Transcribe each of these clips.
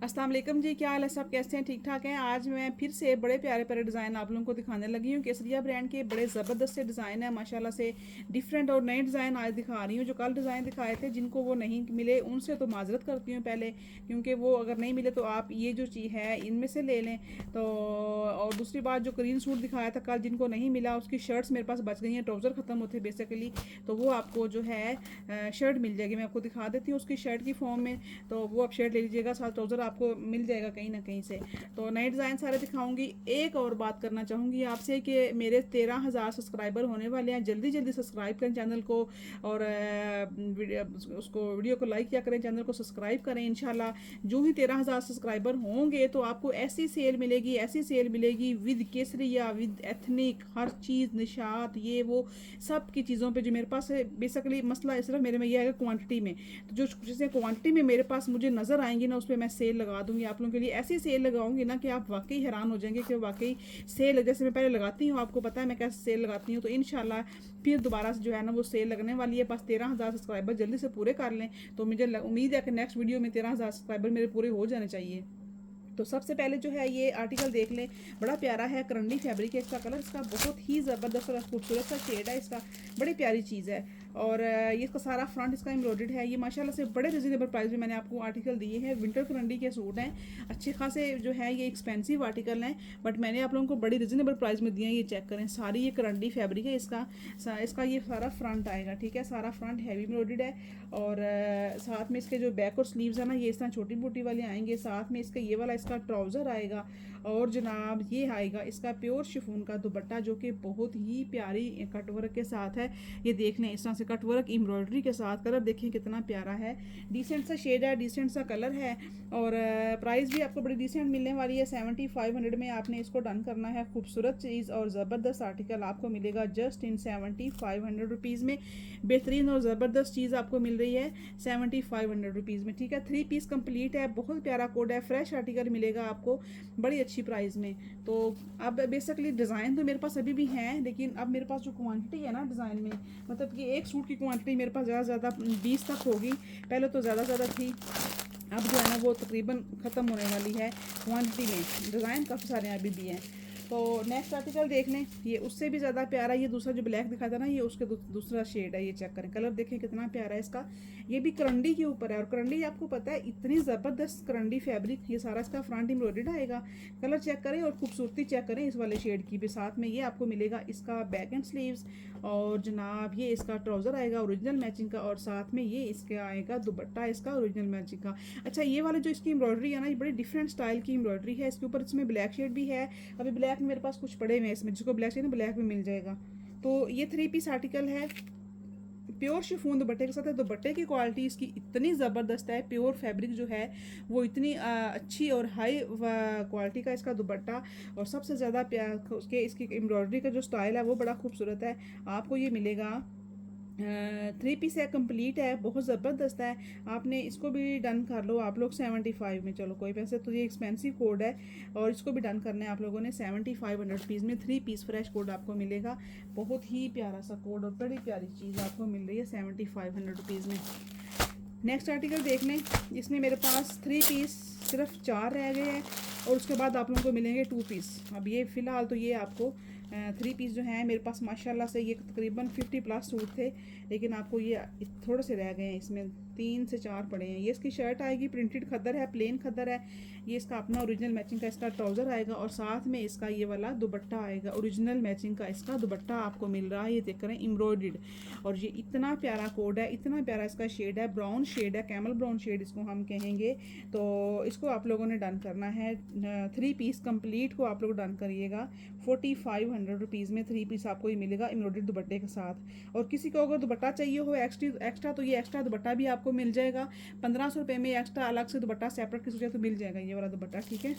अस्सलाम वालेकुम जी, क्या हाल है? सब कैसे हैं? ठीक ठाक हैं। आज मैं फिर से बड़े प्यारे प्यारे डिज़ाइन आप लोगों को दिखाने लगी हूँ। केसरिया ब्रांड के बड़े ज़बरदस्त से डिज़ाइन है माशाल्लाह से। डिफरेंट और नए डिज़ाइन आज दिखा रही हूँ। जो कल डिज़ाइन दिखाए थे जिनको वो नहीं मिले उनसे तो माजरत करती हूँ पहले, क्योंकि वो अगर नहीं मिले तो आप ये जो चीज़ है इनमें से ले लें। तो और दूसरी बात, जो ग्रीन सूट दिखाया था कल जिनको नहीं मिला उसकी शर्ट्स मेरे पास बच गई हैं। ट्राउज़र ख़त्म होते बेसिकली, तो वो आपको जो है शर्ट मिल जाएगी। मैं आपको दिखा देती हूँ उसकी शर्ट की फॉर्म में, तो वो आप शर्ट ले लीजिएगा, साथ ट्राउज़र आपको मिल जाएगा कहीं ना कहीं से। तो नए डिज़ाइन सारे दिखाऊंगी। एक और बात करना चाहूँगी आपसे कि मेरे 13,000 सब्सक्राइबर होने वाले हैं। जल्दी जल्दी सब्सक्राइब करें चैनल को, और वीडियो को लाइक किया करें, चैनल को सब्सक्राइब करें। इंशाल्लाह जो ही 13,000 सब्सक्राइबर होंगे तो आपको ऐसी सेल मिलेगी, ऐसी सेल मिलेगी विद केसरिया, विद एथनिक, हर चीज़, निशात, ये वो सब की चीज़ों पे जो मेरे पास है। बेसिकली मसला सिर्फ मेरे में ये है क्वांटिटी में। तो जो चीज़ें क्वांटिटी में मेरे पास मुझे नज़र आएंगी ना, उस पर मैं सेल लगा दूंगी आप लोगों के लिए। ऐसी सेल लगाऊंगी ना कि आप वाकई हैरान हो जाएंगे कि वाकई सेल जैसे मैं पहले लगाती हूँ, आपको पता है मैं कैसे सेल लगाती हूँ। तो इंशाल्लाह फिर दोबारा से जो है ना वो सेल लगने वाली है। बस 13,000 सब्सक्राइबर जल्दी से पूरे कर लें, तो मुझे उम्मीद है कि नेक्स्ट वीडियो में 13,000 सब्सक्राइबर मेरे पूरे हो जाने चाहिए। तो सबसे पहले जो है ये आर्टिकल देख लें। बड़ा प्यारा है, करंडी फैब्रिक है। इसका कलर इसका बहुत ही ज़बरदस्त और खूबसूरत सा शेड है इसका। बड़ी प्यारी चीज़ है। और ये इसका सारा फ्रंट इसका एम्ब्रॉयडर्ड है। ये माशाल्लाह से बड़े रिजनेबल प्राइस में मैंने आपको आर्टिकल दिए हैं। विंटर करंडी के सूट हैं, अच्छे खासे जो है ये एक्सपेंसिव आर्टिकल हैं, बट मैंने आप लोगों को बड़ी रिजनेबल प्राइस में दिए हैं। ये चेक करें, सारी ये करंडी फैब्रिक है। इसका ये सारा फ्रंट आएगा, ठीक है। सारा फ्रंट हैवी एम्ब्रॉयडर्ड है। और साथ में इसके जो बैक और स्लीव्स है ना, ये इस तरह छोटी बूटी वाले आएंगे। साथ में इसका ये वाला इसका ट्राउज़र आएगा। और जनाब ये आएगा इसका प्योर शिफॉन का दुपट्टा, जो कि बहुत ही प्यारी कटवर्क के साथ है। ये देख लें, इस तरह से कटवर्क एम्ब्रॉयडरी के साथ। कलर देखें कितना प्यारा है, डिसेंट सा शेड है, डिसेंट सा कलर है। और प्राइस भी आपको बड़ी डिसेंट मिलने वाली है। 7500 में आपने इसको डन करना है। खूबसूरत चीज़ और ज़बरदस्त आर्टिकल आपको मिलेगा जस्ट इन 7500 रुपीज़ में। बेहतरीन और ज़बरदस्त चीज़ आपको मिल रही है 7500 रुपीज़ में, ठीक है। 3 पीस कंप्लीट है, बहुत प्यारा कोड है, फ्रेश आर्टिकल मिलेगा आपको बड़ी अच्छी प्राइस में। तो अब बेसिकली डिज़ाइन तो मेरे पास अभी भी हैं, लेकिन अब मेरे पास जो क्वांटिटी है ना डिज़ाइन में, मतलब कि एक सूट की क्वांटिटी मेरे पास ज़्यादा से ज़्यादा 20 तक होगी। पहले तो ज़्यादा ज़्यादा थी, अब जो है ना वो तकरीबन ख़त्म होने वाली है क्वांटिटी में। डिज़ाइन काफ़ी सारे अभी भी हैं। तो नेक्स्ट आर्टिकल देख लें, ये उससे भी ज़्यादा प्यारा। ये दूसरा जो ब्लैक दिखा था ना, ये उसके दूसरा शेड है। ये चेक करें, कलर देखें कितना प्यारा है इसका। ये भी करंडी के ऊपर है, और करंडी आपको पता है इतनी ज़बरदस्त करंडी फैब्रिक। ये सारा इसका फ्रंट एम्ब्रॉयडर्ड आएगा। कलर चेक करें और खूबसूरती चेक करें इस वाले शेड की भी। साथ में ये आपको मिलेगा इसका बैक एंड स्लीव्स, और जनाब ये इसका ट्राउज़र आएगा ओरिजिनल मैचिंग का, और साथ में ये इसका आएगा दुपट्टा इसका ओरिजिनल मैचिंग का। अच्छा, ये वाले जो इसकी एम्ब्रॉयडरी है ना, ये बड़ी डिफरेंट स्टाइल की एम्ब्रॉयडरी है। इसके ऊपर इसमें ब्लैक शेड भी है। अभी ब्लैक में मेरे पास कुछ पड़े हुए हैं इसमें, जिसको ब्लैक चाहिए ना ब्लैक में मिल जाएगा। तो ये 3 पीस आर्टिकल है, प्योर शिफॉन दुपट्टे के साथ है। दुपट्टे की क्वालिटी इसकी इतनी ज़बरदस्त है, प्योर फैब्रिक जो है वो इतनी अच्छी और हाई क्वालिटी का इसका दुपट्टा। और सबसे ज़्यादा प्यार उसके इसकी एम्ब्रॉयडरी का जो स्टाइल है वो बड़ा खूबसूरत है। आपको ये मिलेगा 3 पीस है, कंप्लीट है, बहुत ज़बरदस्त है। आपने इसको भी डन कर लो आप लोग 75 में। चलो कोई पैसे, तो ये एक्सपेंसिव कोड है, और इसको भी डन करना है आप लोगों ने 7500 रुपीज़ में। 3 पीस फ्रेश कोड आपको मिलेगा। बहुत ही प्यारा सा कोड और बड़ी प्यारी चीज़ आपको मिल रही है 7500 रुपीज़ में। नेक्स्ट आर्टिकल देख लें, इसमें मेरे पास 3 पीस सिर्फ 4 रह गए हैं, और उसके बाद आप लोगों को मिलेंगे 2 पीस। अब ये फ़िलहाल तो ये आपको 3 पीस जो हैं मेरे पास माशाल्लाह से, ये तकरीबन 50 प्लस सूट थे, लेकिन आपको ये थोड़े से रह गए हैं। इसमें 3 से 4 पड़े हैं। ये इसकी शर्ट आएगी, प्रिंटेड खद्दर है, प्लेन खद्दर है। ये इसका अपना ओरिजिनल मैचिंग का इसका ट्राउज़र आएगा, और साथ में इसका ये वाला दुपट्टा आएगा ओरिजिनल मैचिंग का। इसका दुपट्टा आपको मिल रहा है, ये देख रहे हैं, एम्ब्रॉयडर्ड। और ये इतना प्यारा कोड है, इतना प्यारा इसका शेड है, ब्राउन शेड है, कैमल ब्राउन शेड इसको हम कहेंगे। तो इसको आप लोगों ने डन करना है। 3 पीस कंप्लीट को आप लोग डन करिएगा 4500 रुपीज़ में। 3 पीस आपको ये मिलेगा एम्ब्रॉयडर्ड दुपट्टे के साथ। और किसी को अगर दुपट्टा चाहिए हो एक्स्ट्रा, तो ये एक्स्ट्रा दुपट्टा भी आपको मिल जाएगा 1500 रुपये में। एक्स्ट्रा अलग से दुपट्टा सेपरेट किसी तो मिल जाएगा ये वाला दुपट्टा, ठीक है।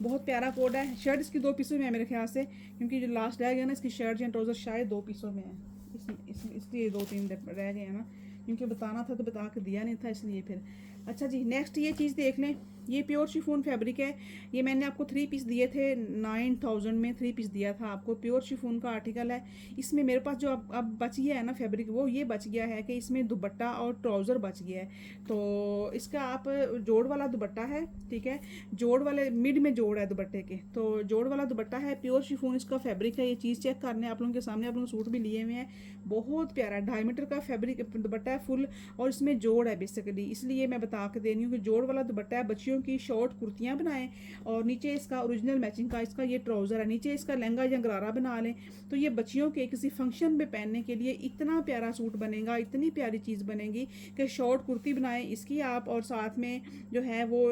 बहुत प्यारा कोड है। शर्ट इसकी 2 पीसों में है मेरे ख्याल से, क्योंकि जो लास्ट रह गया ना इसकी शर्ट या ट्राउज़र शायद 2 पीसों में है। इसलिए 2-3 रह गए हैं ना, क्योंकि बताना था तो बता के दिया नहीं था, इसलिए फिर। अच्छा जी, नेक्स्ट ये चीज़ देख लें। ये प्योर शिफॉन फैब्रिक है। ये मैंने आपको 3 पीस दिए थे 9000 में, 3 पीस दिया था आपको। प्योर शिफॉन का आर्टिकल है। इसमें मेरे पास जो अब बच गया है ना फैब्रिक, वो ये बच गया है कि इसमें दुपट्टा और ट्राउज़र बच गया है। तो इसका आप जोड़ वाला दुपट्टा है, ठीक है, जोड़ वाले मिड में जोड़ है दुपट्टे के, तो जोड़ वाला दुपट्टा है, प्योर शिफॉन इसका फैब्रिक है। ये चीज़ चेक करने आप लोगों के सामने, आप लोगों सूट भी लिए हुए हैं, बहुत प्यारा 2.5 मीटर का फैब्रिक दुपट्टा है फुल, और इसमें जोड़ है बेसिकली, इसलिए मैं बता के दे रही हूँ कि जोड़ वाला दुपट्टा है। बच्चियों की शॉर्ट कुर्तियाँ बनाएं और नीचे इसका ओरिजिनल मैचिंग का इसका ये ट्राउज़र है, नीचे इसका लहंगा या गरारा बना लें, तो ये बच्चियों के किसी फंक्शन में पहनने के लिए इतना प्यारा सूट बनेगा, इतनी प्यारी चीज़ बनेगी कि शॉर्ट कुर्ती बनाएं इसकी आप, और साथ में जो है वो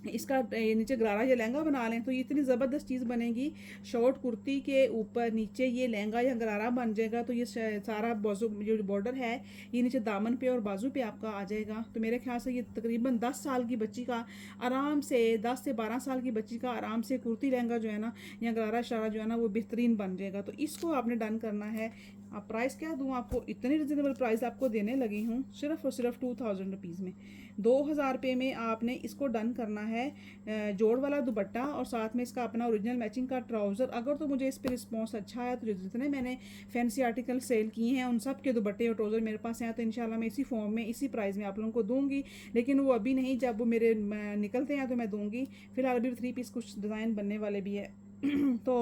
इसका नीचे गरारा या लहंगा बना लें, तो ये इतनी ज़बरदस्त चीज़ बनेगी। शॉर्ट कुर्ती के ऊपर नीचे ये लहंगा या गरारा बन जाएगा, तो ये सारा बाजू जो बॉर्डर है ये नीचे दामन पे और बाजू पे आपका आ जाएगा। तो मेरे ख्याल से ये तकरीबन 10 साल की बच्ची का आराम से, 10 से 12 साल की बच्ची का आराम से कुर्ती लहंगा जो है ना या गरारा शरारा जो है ना वो बेहतरीन बन जाएगा। तो इसको आपने डन करना है। आप प्राइस क्या दूँ आपको, इतनी रिजनेबल प्राइस आपको देने लगी हूँ, सिर्फ और सिर्फ 2000 रुपीज़ में, 2000 रुपये में आपने इसको डन करना है। जोड़ वाला दुपट्टा और साथ में इसका अपना ओरिजिनल मैचिंग का ट्राउज़र। अगर तो मुझे इस पर रिस्पॉन्स अच्छा है तो जितने मैंने फैंसी आर्टिकल सेल किए हैं उन सब के दुपट्टे और ट्राउज़र मेरे पास हैं, तो इंशाल्लाह मैं इसी फॉर्म में इसी प्राइस में आप लोगों को दूंगी। लेकिन वो अभी नहीं, जब वो मेरे निकलते हैं तो मैं दूंगी। फिलहाल अभी 3 पीस कुछ डिज़ाइन बनने वाले भी है। तो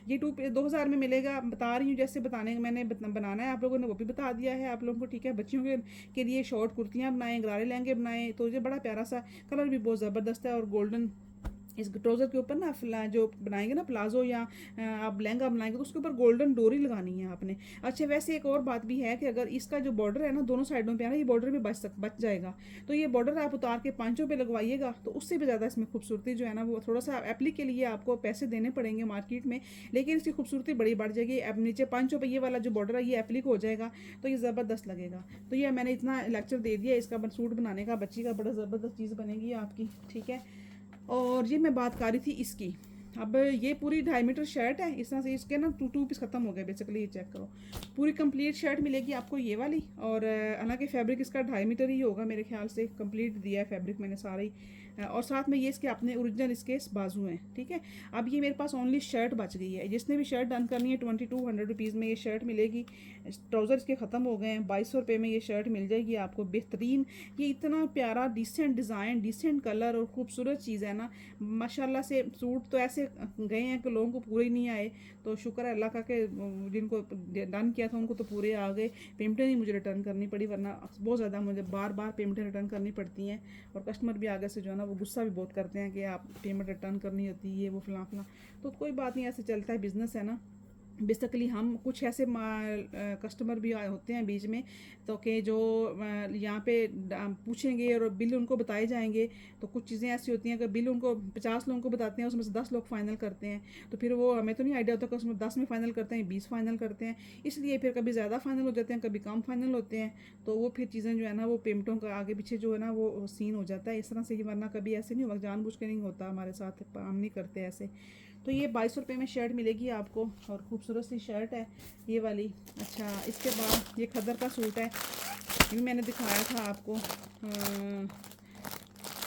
ये 2000 में मिलेगा, बता रही हूँ जैसे बताने मैंने बनाना है आप लोगों ने वो भी बता दिया है आप लोगों को, ठीक है। बच्चियों के लिए शॉर्ट कुर्तियाँ बनाएं, गरारे लहंगे बनाएं, तो ये बड़ा प्यारा सा कलर भी बहुत ज़बरदस्त है। और गोल्डन इस ट्राउज़र के ऊपर ना जो बनाएंगे ना प्लाजो या आप लहंगा बनाएंगे तो उसके ऊपर गोल्डन डोरी लगानी है आपने। अच्छा वैसे एक और बात भी है कि अगर इसका जो बॉर्डर है ना दोनों साइडों पे है ना, ये बॉर्डर भी बच जाएगा, तो ये बॉर्डर आप उतार के पांचों पे लगवाइएगा, तो उससे भी ज़्यादा इसमें खूबसूरती जो है ना वो थोड़ा सा एप्लिक के लिए आपको पैसे देने पड़ेंगे मार्केट में, लेकिन इसकी खूबसूरती बड़ी बढ़ जाएगी। अब नीचे पांचों पे ये वाला जो बॉर्डर है ये एप्लिक हो जाएगा, तो ये ज़बरदस्त लगेगा। तो ये मैंने इतना लेक्चर दे दिया इसका सूट बनाने का, बच्ची का बड़ा ज़बरदस्त चीज़ बनेगी आपकी, ठीक है। और ये मैं बात कर रही थी इसकी, अब ये पूरी 2.5 मीटर शर्ट है, इस तरह से इसके ना टू पीस ख़त्म हो गए बेसिकली। ये चेक करो, पूरी कंप्लीट शर्ट मिलेगी आपको ये वाली, और हालांकि फैब्रिक इसका 2.5 मीटर ही होगा मेरे ख्याल से, कंप्लीट दिया है फैब्रिक मैंने सारा ही। और साथ में ये इसके अपने ओरिजिनल इसके बाजू हैं, ठीक है। अब ये मेरे पास ओनली शर्ट बच गई है, जिसने भी शर्ट डन करनी है 2200 रुपीज़ में ये शर्ट मिलेगी। ट्राउज़र इसके ख़त्म हो गए हैं, 2200 रुपये में ये शर्ट मिल जाएगी आपको बेहतरीन। ये इतना प्यारा डिसेंट डिज़ाइन, डिसेंट कलर और ख़ूबसूरत चीज़ है ना, माशाल्लाह से। सूट तो ऐसे गए हैं कि लोगों को पूरे नहीं आए, तो शुक्र है अल्लाह का कि जिनको डन किया था उनको तो पूरे आ गए। पेमेंटें नहीं मुझे रिटर्न करनी पड़ी, वरना बहुत ज़्यादा मुझे बार बार पेमेंटें रिटर्न करनी पड़ती हैं, और कस्टमर भी आगे से जो है ना वो गुस्सा भी बहुत करते हैं कि आप पेमेंट रिटर्न करनी होती है, ये वो फलां फलां। तो कोई बात नहीं, ऐसे चलता है, बिज़नेस है ना। बेसिकली हम कुछ ऐसे कस्टमर भी होते हैं बीच में, तो कि जो यहाँ पे पूछेंगे और बिल उनको बताए जाएंगे, तो कुछ चीज़ें ऐसी होती हैं कि बिल उनको 50 लोगों को बताते हैं, उसमें से 10 लोग फाइनल करते हैं, तो फिर वो हमें तो नहीं आइडिया होता कि उसमें 10 में फ़ाइनल करते हैं 20 फाइनल करते हैं, इसलिए फिर कभी ज़्यादा फाइनल हो जाते हैं कभी कम फाइनल होते हैं, तो वो फिर चीज़ें जो है ना वो पेमेंटों का आगे पीछे जो है ना वो सीन हो जाता है इस तरह से ही, वरना कभी ऐसे नहीं होगा, जानबूझ के नहीं होता हमारे साथ, हम नहीं करते ऐसे। तो ये 2200 रुपये में शर्ट मिलेगी आपको, और खूबसूरत सी शर्ट है ये वाली। अच्छा इसके बाद ये खदर का सूट है, ये भी मैंने दिखाया था आपको।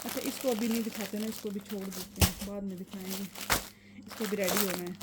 अच्छा इसको अभी नहीं दिखाते ना, इसको भी छोड़ देते हैं, बाद में दिखाएंगे, इसको भी रेडी होना है।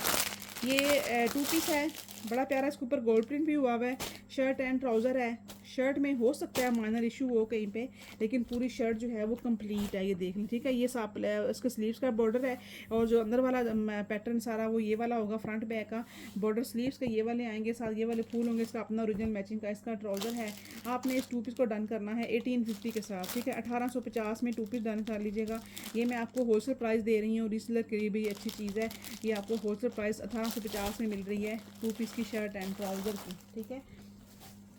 ये 2 पीस है, बड़ा प्यारा, इसके ऊपर गोल्ड प्रिंट भी हुआ है, शर्ट एंड ट्राउज़र है। शर्ट में हो सकता है माइनर इशू हो कहीं पे, लेकिन पूरी शर्ट जो है वो कंप्लीट है, ये देख लें, ठीक है। ये साफ इसके स्लीव्स का बॉर्डर है, और जो अंदर वाला पैटर्न सारा वो ये वाला होगा, फ्रंट बैक का बॉर्डर स्लीव्स के ये वाले आएंगे, साथ ये वाले फूल होंगे, इसका अपना ओरिजिनल मैचिंग का इसका ट्राउज़र है। आपने इस 2 पीस को डन करना है 1850 के साथ, ठीक है। 1850 में 2 पीस डन कर लीजिएगा। ये मैं आपको होलसेल प्राइस दे रही हूँ, रीसेलर के लिए भी अच्छी चीज़ है, ये आपको होलसेल प्राइस 1850 में मिल रही है 2 पीस की शर्ट एंड ट्राउज़र की, ठीक है।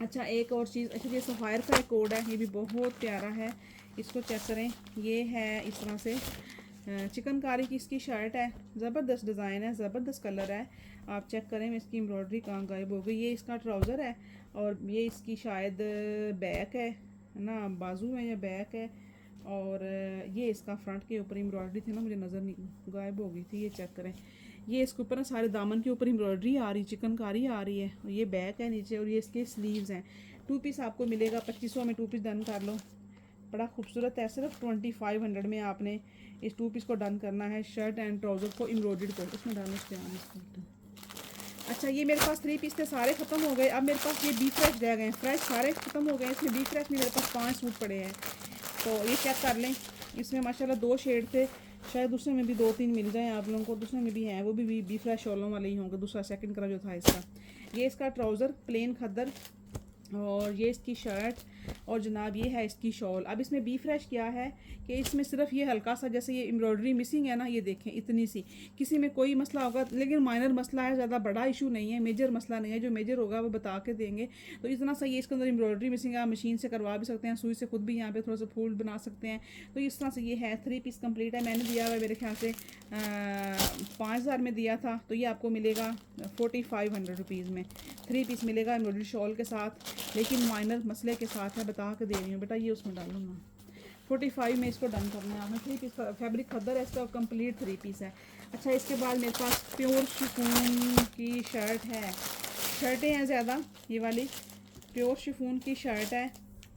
अच्छा एक और चीज़, अच्छा ये सफ़ायर का एक कोड है, ये भी बहुत प्यारा है, इसको चेक करें। ये है इस तरह से चिकनकारी की इसकी शर्ट है, ज़बरदस्त डिज़ाइन है, ज़बरदस्त कलर है, आप चेक करें। इसकी एम्ब्रॉयडरी कहाँ गायब हो गई। ये इसका ट्राउज़र है, और ये इसकी शायद बैक है ना, बाजू है या बैक है, और ये इसका फ्रंट के ऊपर एम्ब्रॉयडरी थी ना, मुझे नज़र नहीं, गायब हो गई थी। ये चेक करें, ये इसके ऊपर ना सारे दामन के ऊपर एम्ब्रॉयडरी आ रही, चिकनकारी आ रही है, और ये बैक है नीचे, और ये इसके स्लीव्स हैं। 2 पीस आपको मिलेगा 2500 में, 2 पीस डन कर लो बड़ा खूबसूरत है। सिर्फ 2500 में आपने इस 2 पीस को डन करना है, शर्ट एंड ट्राउज़र को एम्ब्रॉयडर्ड को। इसमें डालने से अच्छा, ये मेरे पास 3 पीस थे, सारे ख़त्म हो गए। अब मेरे पास ये बी फ्रेश रह गए हैं, फ्रेश सारे ख़त्म हो गए। इसमें बी फ्रेश में मेरे पास 5 सूट पड़े हैं, तो ये चेक कर लें। इसमें माशाल्लाह 2 शेड थे, शायद दूसरे में भी 2-3 मिल जाएँ आप लोगों को। दूसरे में भी हैं, वो भी बी फ्रेश शॉलों वाले ही होंगे। दूसरा सेकंड कलर जो था इसका, ये इसका ट्राउज़र प्लेन खद्दर, और ये इसकी शर्ट, और जनाब ये है इसकी शॉल। अब इसमें बी फ्रेश क्या है कि इसमें सिर्फ ये हल्का सा जैसे ये एम्ब्रॉयडरी मिसिंग है ना, ये देखें इतनी सी। किसी में कोई मसला होगा, लेकिन माइनर मसला है, ज़्यादा बड़ा इशू नहीं है, मेजर मसला नहीं है। जो मेजर होगा वो बता के देंगे। तो इतना सा ये इसके अंदर एम्ब्रॉयडरी मिसिंग है, आप मशीन से करवा भी सकते हैं, सुई से खुद भी यहाँ पे थोड़ा सा फूल बना सकते हैं। तो इस तरह से ये है। 3 पीस कंप्लीट है। मैंने दिया हुआ मेरे ख्याल से 5000 में दिया था, तो ये आपको मिलेगा 4500 रुपीज़ में। 3 पीस मिलेगा एम्ब्रॉयडरी शॉल के साथ, लेकिन माइनर मसले के साथ है, बता के दे रही हूँ बेटा। ये उसमें डालूँ ना, 45 में इसको डन करना है आपने। 3 पीस फैब्रिक खद्दर है इसका, कंप्लीट 3 पीस है। अच्छा, इसके बाद मेरे पास प्योर शिफॉन की शर्ट है। शर्टें हैं ज़्यादा, ये वाली प्योर शिफॉन की शर्ट है,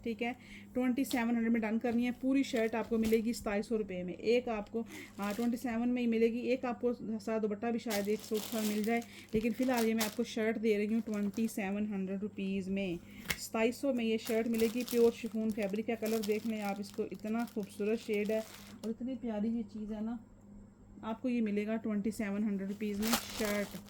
ठीक है। 2700 में डन करनी है। पूरी शर्ट आपको मिलेगी 2700 रुपये में। एक आपको 27 में ही मिलेगी। एक आपको साथ दुपट्टा भी शायद एक सूट साथ मिल जाए, लेकिन फ़िलहाल ये मैं आपको शर्ट दे रही हूँ 2700 रुपीज़ में। 2700 में ये शर्ट मिलेगी। प्योर शिफॉन फैब्रिक का कलर देख लें आप इसको, इतना खूबसूरत शेड है और इतनी प्यारी ये चीज़ है ना। आपको ये मिलेगा 2700 रुपीज़ में शर्ट।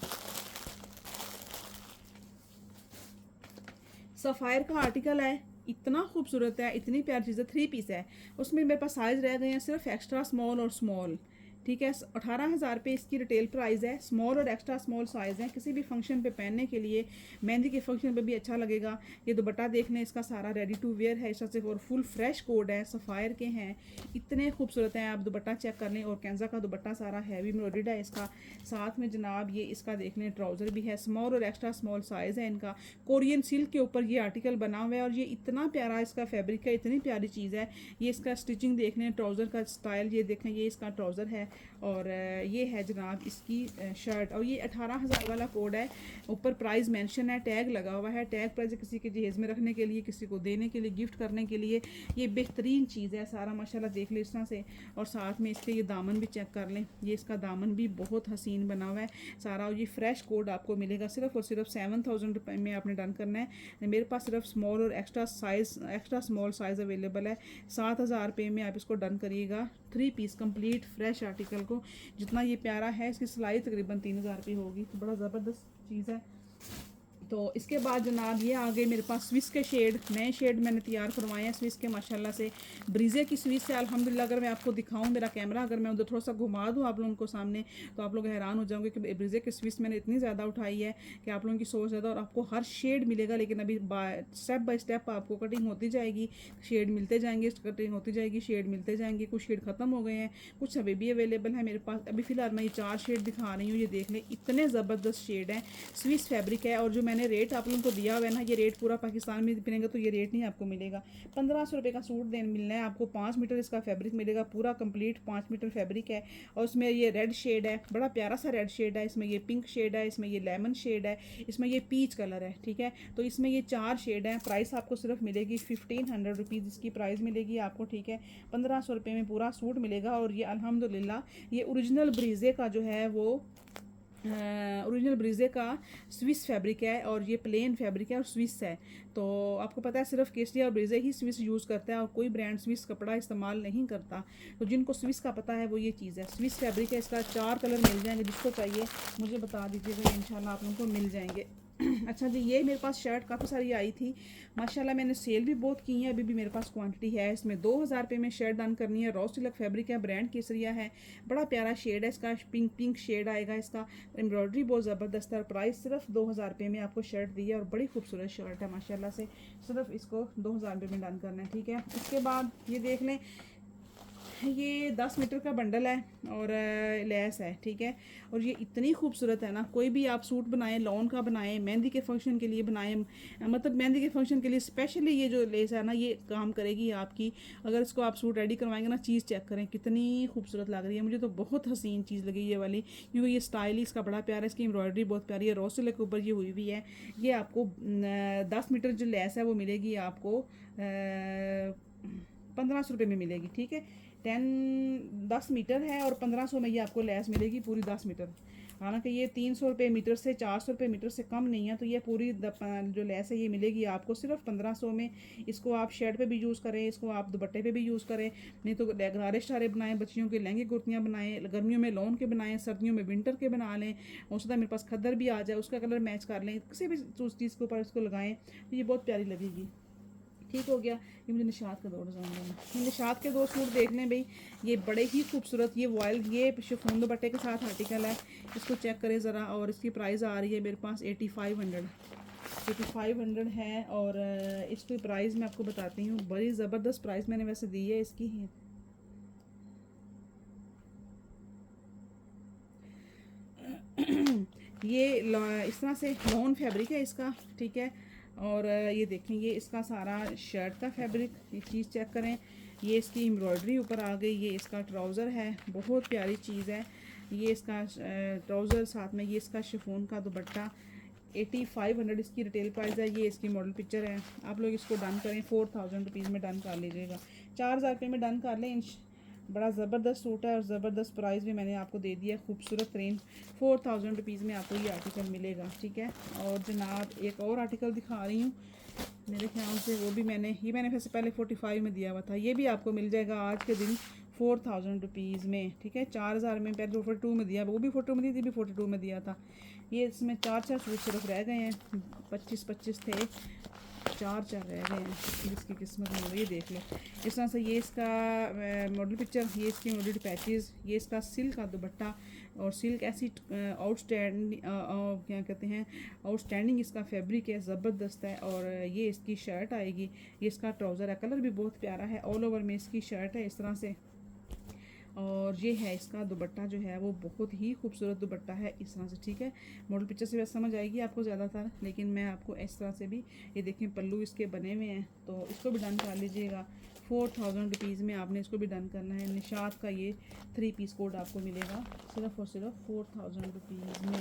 सफ़ायर का आर्टिकल है, इतना खूबसूरत है, इतनी प्यारी चीज़ है। 3 पीस है, उसमें मेरे पास साइज़ रह गए हैं सिर्फ एक्स्ट्रा स्मॉल और स्मॉल, ठीक है। 18,000 रुपये इसकी रिटेल प्राइस है। स्मॉल और एक्स्ट्रा स्मॉल साइज़ है, किसी भी फंक्शन पे पहनने के लिए, मेहंदी के फंक्शन पे भी अच्छा लगेगा। ये दुपट्टा देख लें, इसका सारा रेडी टू वेयर है, इसका सिर्फ और फुल फ्रेश कोड है, सफ़ायर के हैं, इतने खूबसूरत हैं। आप दुपट्टा चेक कर लें, और कैंजा का दुपट्टा सारा हैवी एम्ब्रॉयडर्ड है इसका। साथ में जनाब ये इसका देख लें ट्राउज़र भी है, स्मॉल और एक्स्ट्रा स्मॉल साइज़ है इनका। कोरियन सिल्क के ऊपर ये आर्टिकल बना हुआ है, और ये इतना प्यारा इसका फैब्रिक है, इतनी प्यारी चीज़ है। ये इसका स्टिचिंग देख लें, ट्राउज़र का स्टाइल ये देखें, ये इसका ट्राउज़र है, और ये है जनाब इसकी शर्ट। और ये 18,000 वाला कोड है, ऊपर प्राइस मेंशन है, टैग लगा हुआ है। टैग प्राइस किसी के जहेज़ में रखने के लिए, किसी को देने के लिए, गिफ्ट करने के लिए ये बेहतरीन चीज़ है। सारा माशाल्लाह देख ले इस तरह से, और साथ में इसके ये दामन भी चेक कर लें, ये इसका दामन भी बहुत हसीन बना हुआ है सारा। और ये फ्रेश कोड आपको मिलेगा सिर्फ और सिर्फ 7000 रुपये में आपने डन करना है। मेरे पास सिर्फ स्मॉल और एक्स्ट्रा स्मॉल साइज़ अवेलेबल है। 7000 रुपये में आप इसको डन करिएगा। 3 पीस कंप्लीट फ्रेश आर्टिकल को। जितना ये प्यारा है, इसकी सिलाई तकरीबन 3000 रुपये होगी, तो बड़ा ज़बरदस्त चीज़ है। तो इसके बाद जनाब ये आ गए मेरे पास स्विस के शेड, नए शेड मैंने तैयार करवाए हैं स्विस के माशाल्लाह से। ब्रीजे की स्विस है अल्हम्दुलिल्लाह। अगर मैं आपको दिखाऊं, मेरा कैमरा अगर मैं उधर थोड़ा सा घुमा दूं आप लोगों को सामने, तो आप लोग हैरान हो जाओगे कि ब्रीजे की स्विस मैंने इतनी ज़्यादा उठाई है कि आप लोगों की सोच ज़्यादा। और आपको हर शेड मिलेगा, लेकिन अभी स्टेप बाय स्टेप आपको कटिंग होती जाएगी, शेड मिलते जाएंगे, कटिंग होती जाएगी, शेड मिलते जाएंगे। कुछ शेड ख़त्म हो गए हैं, कुछ अभी भी अवेलेबल है मेरे पास। अभी फ़िलहाल मैं ये 4 शेड दिखा रही हूँ, ये देख लें, इतने ज़बरदस्त शेड हैं। स्विस फैब्रिक है, और जो मैंने रेट आप लोगों को दिया हुआ है ना, ये रेट पूरा पाकिस्तान में पहनेंगे तो ये रेट नहीं आपको मिलेगा। 1500 रुपये का सूट मिलना है आपको। 5 मीटर इसका फैब्रिक मिलेगा, पूरा कंप्लीट 5 मीटर फैब्रिक है। और उसमें ये रेड शेड है, बड़ा प्यारा सा रेड शेड है, इसमें ये पिंक शेड है, इसमें ये लेमन शेड है, इसमें ये पीच कलर है, ठीक है। तो इसमें ये 4 शेड है। प्राइस आपको सिर्फ मिलेगी 1500 रुपीज़ इसकी प्राइस मिलेगी आपको, ठीक है। 1500 रुपये में पूरा सूट मिलेगा। और ये अल्हम्दुलिल्लाह ये ओरिजिनल ब्रीजे का जो है वो ओरिजिनल ब्रीजे का स्विस फैब्रिक है, और ये प्लेन फैब्रिक है और स्विस है। तो आपको पता है सिर्फ केसरिया और ब्रीजे ही स्विस यूज़ करता है, और कोई ब्रांड स्विस कपड़ा इस्तेमाल नहीं करता। तो जिनको स्विस का पता है वो ये चीज़ है। स्विस फैब्रिक है, इसका 4 कलर मिल जाएंगे, जिसको चाहिए मुझे बता दीजिएगा, इंशाल्लाह आप लोगों को मिल जाएंगे। अच्छा जी, ये मेरे पास शर्ट काफ़ी सारी आई थी माशाल्लाह, मैंने सेल भी बहुत की है, अभी भी मेरे पास क्वांटिटी है। इसमें 2000 रुपये में शर्ट डन करनी है। रॉ सिल्क फैब्रिक है, ब्रांड केसरिया है, बड़ा प्यारा शेड है इसका, पिंक शेड आएगा इसका। एम्ब्रॉयडरी बहुत ज़बरदस्त है। प्राइस सिर्फ 2000 रुपये में आपको शर्ट दी है, और बड़ी खूबसूरत शर्ट है माशाल्लाह से। सिर्फ इसको 2000 रुपये में डन करना है, ठीक है। इसके बाद ये देख लें, ये 10 मीटर का बंडल है, और लेस है, ठीक है। और ये इतनी खूबसूरत है ना, कोई भी आप सूट बनाएं, लॉन का बनाएं, मेहंदी के फंक्शन के लिए बनाएं, मतलब मेहंदी के फंक्शन के लिए स्पेशली ये जो लेस है ना, ये काम करेगी आपकी। अगर इसको आप सूट रेडी करवाएंगे ना, चीज़ चेक करें कितनी खूबसूरत लग रही है। मुझे तो बहुत हसीन चीज़ लगी ये वाली, क्योंकि ये स्टाइल इसका बड़ा प्यारा है, इसकी एम्ब्रॉयडरी बहुत प्यारी है, रॉ सिल्क के ऊपर ये हुई हुई है। ये आपको 10 मीटर जो लेस है वो मिलेगी आपको 1500 में मिलेगी, ठीक है। 10 मीटर है और 1500 में ये आपको लेस मिलेगी पूरी 10 मीटर। हालांकि ये 300 मीटर से 400 मीटर से कम नहीं है, तो ये पूरी जो लेस है ये मिलेगी आपको सिर्फ 1500 में। इसको आप शर्ट पे भी यूज़ करें, इसको आप दुपट्टे पे भी यूज़ करें, नहीं तो गरारे शरारे बनाएं, बच्चियों के लहंगे कुर्तियाँ बनाएं, गर्मियों में लॉन के बनाएं, सर्दियों में विंटर के बना लें। हो सकता है मेरे पास खद्दर भी आ जाए, उसका कलर मैच कर लें, किसी भी चीज़ के ऊपर इसको लगाएं तो ये बहुत प्यारी लगेगी। ठीक हो गया। ये मुझे निशात का 2 डिज़ाइन लेना, ये निशात के 2 सूट देख लें भाई, ये बड़े ही खूबसूरत, ये वॉयल ये शिफॉन दुपट्टे के साथ आर्टिकल है। इसको चेक करें ज़रा, और इसकी प्राइस आ रही है मेरे पास 8500 है। और इसकी प्राइस मैं आपको बताती हूँ, बड़ी ज़बरदस्त प्राइस मैंने वैसे दी है इसकी। ये इस तरह से लॉन फैब्रिक है इसका, ठीक है। और ये देखेंगे इसका सारा शर्ट का फैब्रिक, ये चीज़ चेक करें, ये इसकी एम्ब्रॉयडरी ऊपर आ गई, ये इसका ट्राउज़र है, बहुत प्यारी चीज़ है। ये इसका ट्राउज़र, साथ में ये इसका शिफॉन का दुपट्टा। 8500 इसकी रिटेल प्राइस है। ये इसकी मॉडल पिक्चर है। आप लोग इसको डन करें, 4000 रुपीज़ में डन कर लीजिएगा, 4000 रुपये में डन कर लें। बड़ा ज़बरदस्त सूट है और ज़बरदस्त प्राइस भी मैंने आपको दे दिया, खूबसूरत तरीन 4000 रुपीज़ में आपको ये आर्टिकल मिलेगा, ठीक है। और जनाब एक और आर्टिकल दिखा रही हूँ, मेरे ख्याल से वो भी मैंने वैसे पहले 45 में दिया हुआ था, ये भी आपको मिल जाएगा आज के दिन 4000 रुपीज़ में, ठीक है। 4000 में पहले 42 में दिया, वो भी 42 में दी थी, भी 42 में दिया था। ये इसमें 4 सूट सिर्फ रह गए हैं, 25 थे, 4 रह गए हैं, जिसकी किस्मत में। ये देख लो इस तरह से, ये इसका मॉडल पिक्चर, ये इसकी मॉडल पैचेस, ये इसका सिल्क का दुपट्टा और सिल्क ऐसी आउटस्टैंडिंग क्या कहते हैं, आउटस्टैंडिंग इसका फैब्रिक है, ज़बरदस्त है। और ये इसकी शर्ट आएगी, ये इसका ट्राउज़र है, कलर भी बहुत प्यारा है, ऑल ओवर में इसकी शर्ट है इस तरह से। और ये है इसका दुपट्टा जो है वो बहुत ही खूबसूरत दुपट्टा है इस तरह से, ठीक है। मॉडल पिक्चर से वैसे समझ आएगी आपको ज़्यादातर, लेकिन मैं आपको इस तरह से भी, ये देखें पल्लू इसके बने हुए हैं, तो इसको भी डन कर लीजिएगा। 4000 रुपीज़ में आपने इसको भी डन करना है। निशात का ये 3 पीस कोड आपको मिलेगा सिर्फ और सिर्फ 4000 रुपीज़ में।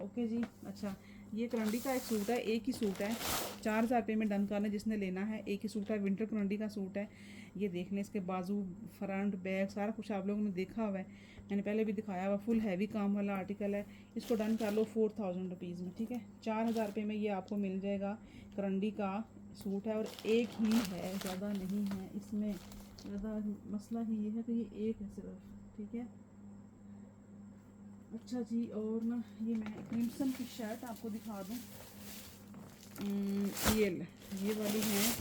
ओके जी। अच्छा, ये करंडी का एक सूट है, एक ही सूट है, 4000 रुपये में डन करना है जिसने लेना है। एक ही सूट है, विंटर करंडी का सूट है। ये देख लें, इसके बाजू, फ्रंट, बैक सारा कुछ आप लोगों ने देखा हुआ है, मैंने पहले भी दिखाया हुआ। फुल हैवी काम वाला आर्टिकल है। इसको डन कर लो 4000 रुपीज़ में, ठीक है। 4000 रुपये में ये आपको मिल जाएगा। करंडी का सूट है और एक ही है, ज़्यादा नहीं है इसमें। ज़्यादा मसला ही ये है कि ये एक है सिर्फ, ठीक है। अच्छा जी, और ना ये मैं क्रिम्सन की शर्ट आपको दिखा दूँ। ये वाली हैं,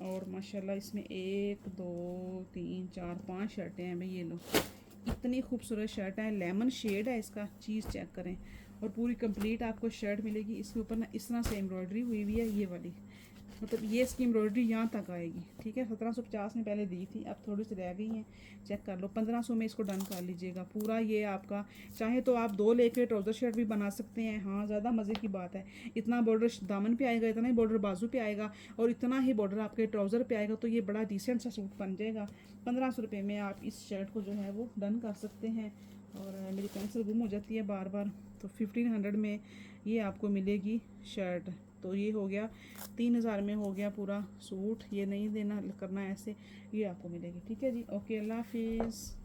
और माशाल्लाह इसमें 1 2 3 4 5 शर्टें हैं भाई। ये लो, इतनी खूबसूरत शर्ट है, लेमन शेड है इसका, चीज़ चेक करें। और पूरी कंप्लीट आपको शर्ट मिलेगी। इसके ऊपर ना इस तरह से एम्ब्रॉयडरी हुई हुई है, ये वाली, मतलब ये इसकी एम्ब्रॉयडरी यहाँ तक आएगी, ठीक है। 1750 में पहले दी थी, अब थोड़ी सी रह गई हैं, चेक कर लो। 1500 में इसको डन कर लीजिएगा पूरा। ये आपका, चाहे तो आप 2 लेके ट्राउज़र शर्ट भी बना सकते हैं। हाँ, ज़्यादा मज़े की बात है, इतना बॉर्डर दामन पे आएगा, इतना ही बॉर्डर बाजू पे आएगा, और इतना ही बॉर्डर आपके ट्राउज़र पे आएगा, तो ये बड़ा डिसेंट सा सूट बन जाएगा। 1500 रुपये में आप इस शर्ट को जो है वो डन कर सकते हैं। और मेरी पेंसिल गुम हो जाती है बार बार, तो 1500 में ये आपको मिलेगी शर्ट। तो ये हो गया 3000 में हो गया पूरा सूट। ये नहीं देना करना ऐसे, ये आपको मिलेगी, ठीक है जी। ओके, अल्लाह हाफिज़।